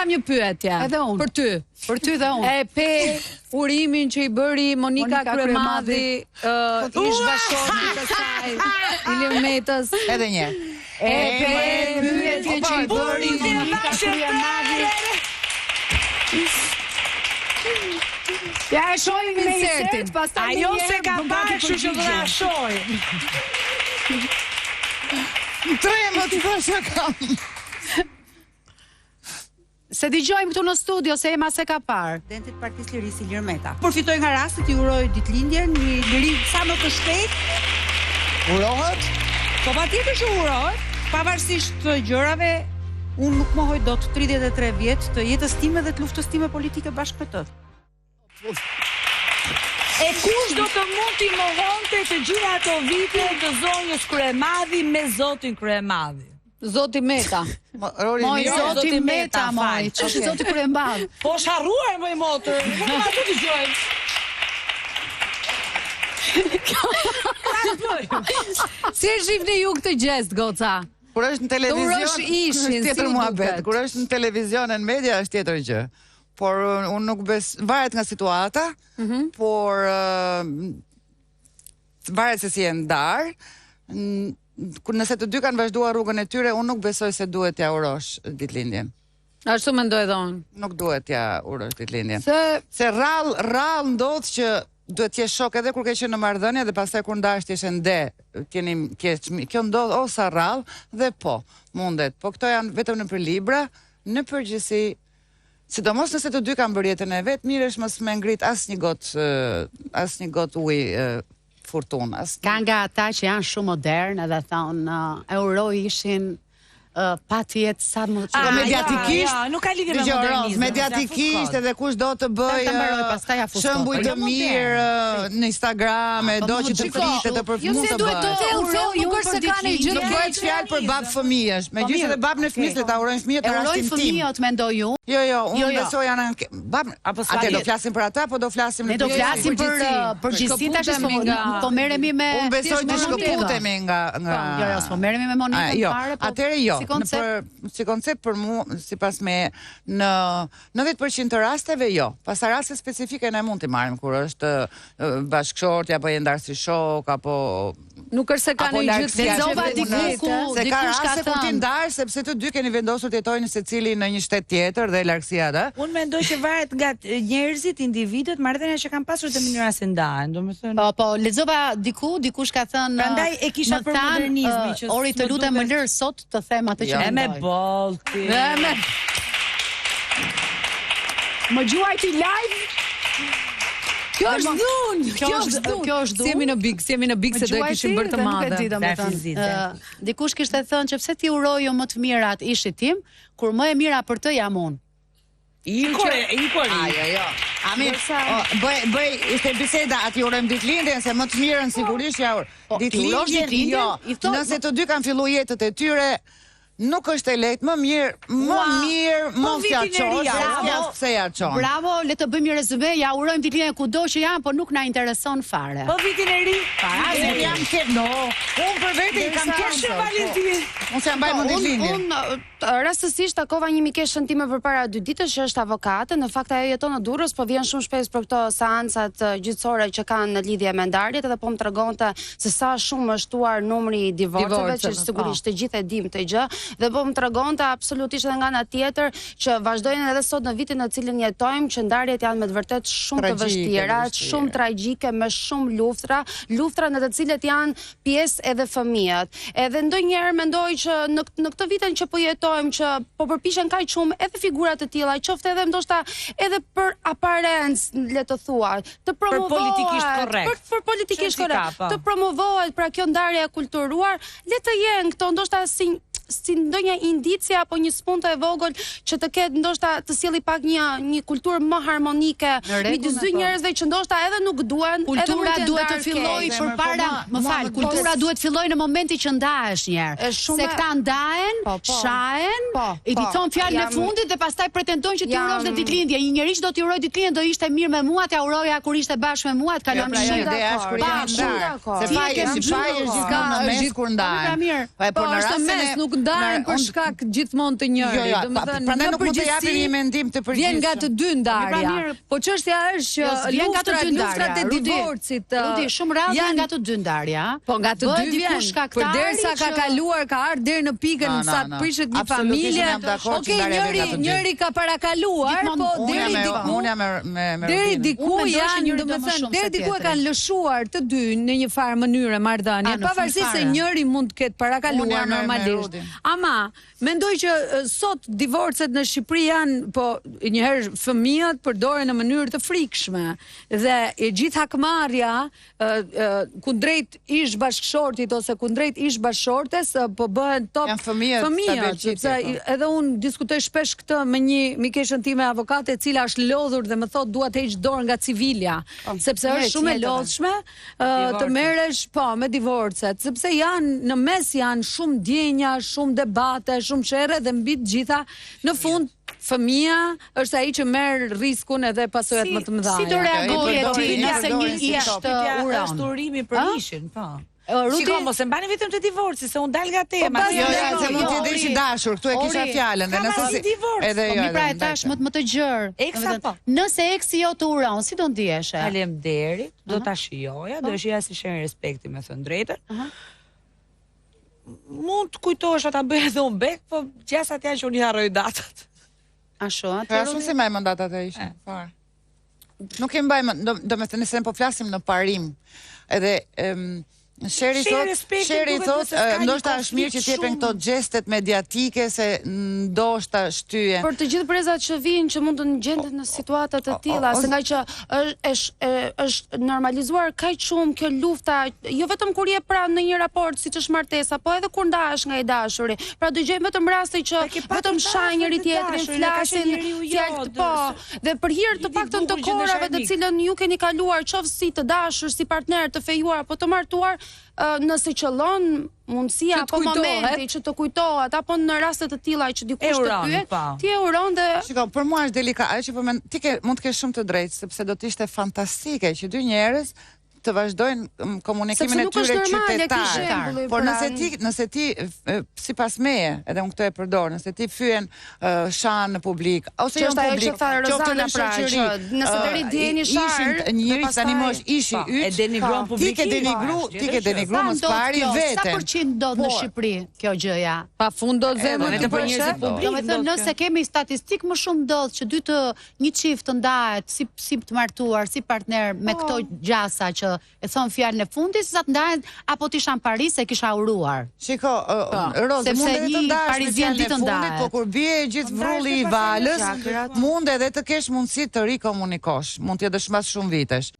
kam një pyetje. Edhe unë. Për ty. Për ty dhe unë. E pe urimin që i bëri Monika Kryemadhi, ish bashkëshorti të saj, Ilir Metës. Edhe një. E pe pyetjen që i bëri Monika Kryemadhi. Ja e shohim me insertin. Ajo se ka parë, kështu që do ta shohim. Tremët që kam. Se dëgjojmë këtu në studio se Ema se ka parë. Presidentit Partisë Lirisë Ilir Meta. Përfitoj nga rasti t'i uroj ditëlindjen, një liri sa më të shpejt. Urohet? Po patjetër që urohet, pavarësisht të gjërave, unë nuk mohoj dot 33 vjet të jetës time dhe të luftës time politike bashkë me të. E kush do të mund t'i mohonte të gjitha ato vite të zonjës Kryemadhi me zotin Kryemadhi? Zoti Meta. Moj zoti Meta, moj. Ç'është zoti Kryemadhi? Po sharruar më motër. Po aty dëgjojmë. Si e shihni ju këtë gjest, goca? Kur është në televizion, Urosh ishin, tjetër si muhabet. duket? Kur është në televizion e në media është tjetër gjë. Por unë nuk varet nga situata, por varet se si e ndar. Nëse të dy kanë vazhduar rrugën e tyre, unë nuk besoj se duhet t'ja urosh ditëlindjen. Ashtu mendoj edhe unë. Nuk duhet t'ja urosh ditëlindjen. Se rrall ndodh që duhet t'jesh shok edhe kur ke qenë në marrëdhënie dhe pastaj kur ndahesh t'jesh ende, kjo ndodh ose rrall dhe po, mundet. Po këto janë vetëm në për libra, në përgjithësi, sidomos nëse të dy kanë bërë jetën e vet, mirë është mos me ngrit asnjë got ujë furtunas. Ka nga ata që janë shumë modern edhe thonë euro ishin patjet sa më Po mediatikisht, nuk ka lidhje me modernizmin. modernizmin. Mediatikisht edhe kush do të bëj shembuj të mirë në Instagram, do që të fritet të përfundon të bëj. nuk është se kanë një gjë Nuk bëhet fjalë për bab fëmijësh. Megjithëse edhe babën e fëmijës le ta urojnë fëmijët në rastin tim. fëmijët mendoj unë. Jo, unë besoj janë babën apo atë do flasim për ata apo do flasim Ne do flasim për përgjithësinë tash po merremi me unë besoj të shkëputemi nga jo, s'po merremi me Monikën fare, po. Atëherë jo, si koncept për mua, sipas me në 90% të rasteve jo. Pasa raste specifike ne mund t'i marrim kur është bashkëshortja apo e ndar si shok apo nuk është se kanë një gjë të lexova diku se ka raste kur ti ndar sepse të dy keni vendosur të jetojnë secili në një shtet tjetër dhe largësia ata. Unë mendoj që varet nga njerëzit, individët, marrëdhënia që kanë pasur të mënyra se ndahen, domethënë. Po, lexova dikush ka thënë. Prandaj e kisha për modernizmin që Ori të lutem më lër sot të them atë që me bolti. Më gjuajti live. Kjo është dhunë. Kjo është dhunë. Si jemi në big se do e kishim bërë të madhe. Dikush kishte thënë që pse ti urojo më të mirat ishit tim, kur më e mira për të jam unë. Ikori. Jo. Amir, bëj, ishte biseda, ati urojmë ditëlindjen, se më të mirën sigurisht ja ditëlindjen, jo. Nëse të dy kanë fillu jetët e tyre, nuk është e lehtë, më mirë mos ja çosh, pse ja çon. Bravo, le të bëjmë një rezume, ja urojmë ditëlindjen kudo që janë, por nuk na intereson fare. Po vitin e ri. Unë jam unë për vete i kam kesh Valentin. Unë jam mbaj më ditëlindjen. Unë rastësisht takova një mikeshën time përpara 2 ditësh që është avokate, në fakt ajo jeton në Durrës, po vjen shumë shpesh për këto seancat gjyqësore që kanë në lidhje me ndarjet, edhe po më tregonte se sa shumë është shtuar numri i divorceve, që sigurisht të gjithë e dim këtë gjë, dhe po më tregonte absolutisht edhe nga ana tjetër që vazhdojnë edhe sot në vitin në cilin jetojmë, që ndarjet janë me të vërtet shumë të vështira, shumë tragjike, me shumë luftra në të cilet janë pjesë edhe fëmijët. Edhe ndonjëherë mendoj që në këtë vitin që po jetojmë, që po përpishen kaq shumë edhe figurat të tilla, qoftë edhe ndoshta edhe për aparencë, le të thuaj, të promovohet për politikisht korrekt, të promovohet pra kjo ndarje e kulturuar, le të jenë këto ndoshta si ndonjë indicie apo një spuntë e vogël që të ketë ndoshta të sjelli pak një kulturë më harmonike midis dy njerëzve që ndoshta edhe nuk duan, kultura duhet të fillojë përpara, kultura duhet të fillojë në momentin që ndahesh një herë. Se këta ndahen, shahen, i thon fjalën e fundit dhe pastaj pretendojnë që ti urosh ditëlindje. Një njerëz do t'i uroj ditëlindjen, do ishte mirë me mua, t'ja uroja kur ishte bashkë me mua, të kalon shumë dakord. Se faji është gjithmonë në mes kur ndahen. Po në rastin nuk ndaren për shkak gjithmonë të njëri. Prandaj nuk mund të japim një mendim të përgjithshëm. Vjen nga të dy ndarja. Po çështja është që luftrat e divorcit janë nga të dy ndarja. Po nga të dy vjen. Përderisa ka kaluar, ka ardhur deri në pikën sa të prishet një familje. Okej, njëri ka parakaluar, po deri diku janë, domethënë, deri diku e kanë lëshuar të dy në një farë mënyrë marrëdhënie, pavarësisht se njëri mund të ketë parakaluar normalisht. Ama mendoj që sot divorcet në Shqipëri janë, po njëherë fëmijët përdoren në mënyrë të frikshme dhe e gjithë hakmarrja kundrejt ish bashkëshortit ose kundrejt ish bashkëshortes po bëhen top fëmijët, sepse edhe unë diskutoj shpesh këtë me një mikeshën time avokate e cila është lodhur dhe më thotë dua të heq dorë nga civilja, sepse është shumë e lodhshme të merresh me divorcet, sepse në mes janë shumë djenja, shumë debate, shumë sherrë dhe mbi të gjitha në fund fëmia është ai që merr riskun edhe pasojat më të mëdha. Si do reagoje ti nëse një ish të uron? Është urimi për ishin, po. Shiko, mos e mbani vetëm të divorci, se unë dal nga tema. Jo, se mund të jesh i dashur, këtu e kisha fjalën, nëse si edhe jo. Mi pra e tash më të gjerë. Eksa po. Nëse eksi jo të uron, si do ndiheshe? Faleminderit, do ta shijoja, do shija si shenjë respekti me thënë drejtën. Mund të kujtohesh ata bëj edhe unë bek, po gjasat janë që unë i harroj datat. Ashtu, ashtu si mbajmë datat e ishin. Nuk e mbajmë, domethënë se ne po flasim në parim. Edhe Sheri thot, ndoshta është mirë që t'jepen këto gjestet mediatike se ndoshta shtyje. Për të gjithë brezat që vinë që mund të gjenden në situata të tilla, se nga që është normalizuar kaq shumë kjo lufta, jo vetëm kur je pranë në një raport siç është martesa, po edhe kur ndahesh nga i dashuri. Pra dëgjojmë vetëm raste që vetëm shahin njëri tjetrin, flasin fjalë po, dhe për hir të paktën të kohërave të cilën ju keni kaluar, qoftë si të dashur, si partner të fejuar apo të martuar, nëse qëllon mundësia apo momenti që të kujtohet apo në raste të tilla që dikush të pyet, ti e uron dhe shiko, për mua është delikatë, që ti mund të kesh shumë të drejtë, sepse do të ishte fantastike që dy njerëz të vazhdojnë komunikimin e tyre qytetar. Por nëse ti sipas meje, edhe unë këtë e përdor, nëse ti fyen shan në publik ose jo në publik, qoftë në shoqëri, nëse deri djeni shar, njëri tani më është ishi yt, e denigron publikin. Ti ke denigruar mos pari veten. Sa përqind ndodh në Shqipëri kjo gjëja? Pafund do zemër vetëm për njerëzit publik. Domethënë nëse kemi statistik më shumë ndodh që një çift të ndahet si të martuar, si partner me këto gjasa që e thon fjalën e fundit, se sa të ndahen apo ti shan Paris se kisha uruar. Shiko, Rozë, mund edhe të ndash me fjalën e fundit, po kur bie gjithë vrulli i valës, mund edhe të kesh mundësi të rikomunikosh, mund të jetë dëshmas shumë vitesh.